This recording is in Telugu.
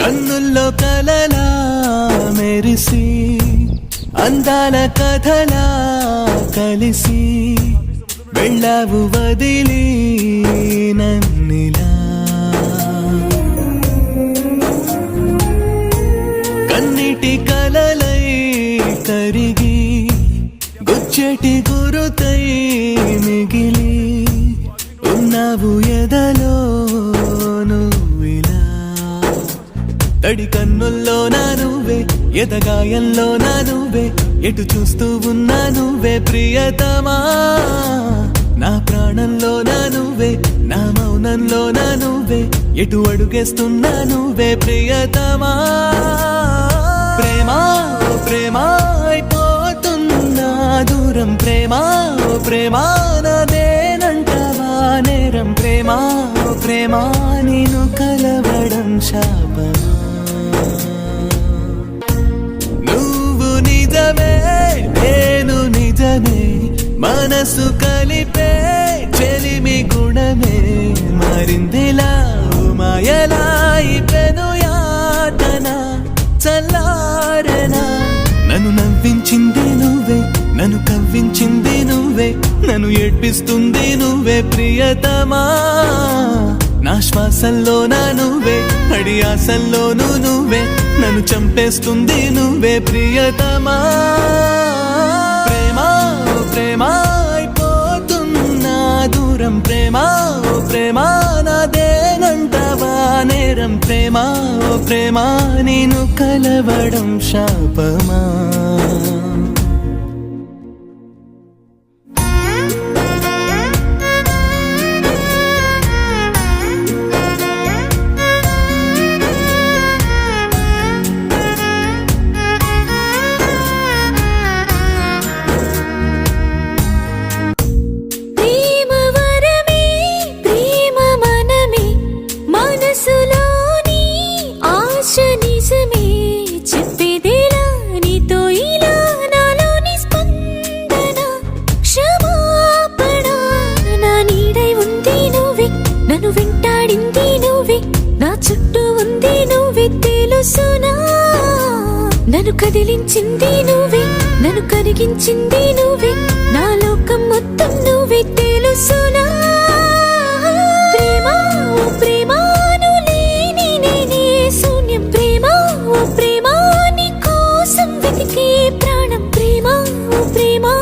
కన్నుల్లో కలలా మెరిసి అందాల కథలా కలిసి వెళ్ళావు వదిలి నన్నిలా కన్నిటి కలలై కరిగి గుచ్చటి గురుతై మిగిలి ఉన్నావు ఎదలో నువ్విలా తడి కన్నుల్లో నా నువ్వే ఎదగాయంలో నా నువ్వే ఎటు చూస్తూ ఉన్నా నువ్వే ప్రియతమా నా ప్రాణంలో నా నువ్వే నా మౌనంలో నా నువ్వే ఎటు అడుగేస్తున్నా నువ్వే ప్రియతమా ప్రేమా ఓ ప్రేమా అయిపోతున్నా దూరం ప్రేమా ఓ ప్రేమా నాదేనంటవా నేరం ప్రేమా ఓ ప్రేమా నేను కలవడం శాపమా నువ్వు నిజమే నేను నిజమే మనసు కలిపే చెలిమి గుణమే మారిందిలా మాయలా పెను యాతన చల్లారెనా నన్ను నవ్వించింది నువ్వే నన్ను కవ్వించింది నువ్వే నన్ను ఏడ్పిస్తుంది నువ్వే ప్రియతమా నా శ్వాసల్లో నా నువ్వే అడి ఆశల్లోనూ నువ్వే నన్ను చంపేస్తుంది నువ్వే ప్రియతమా ప్రేమా ఓ ప్రేమా అయిపోతున్నా దూరం ప్రేమా ఓ ప్రేమా నాదేనంటవా నేరం ప్రేమా ఓ ప్రేమా నేను కలవడం శాపమా నన్ను కదిలించింది నువ్వే నన్ను కరిగించింది నువ్వే నా లోకం మొత్తం నువ్వే తెలుసునా ప్రేమా ఓ ప్రేమా నువ్వు లేని నేనే శూన్యం ప్రేమా ఓ ప్రేమా నీ కోసం వెతికే ప్రాణం ప్రేమా ఓ ప్రేమా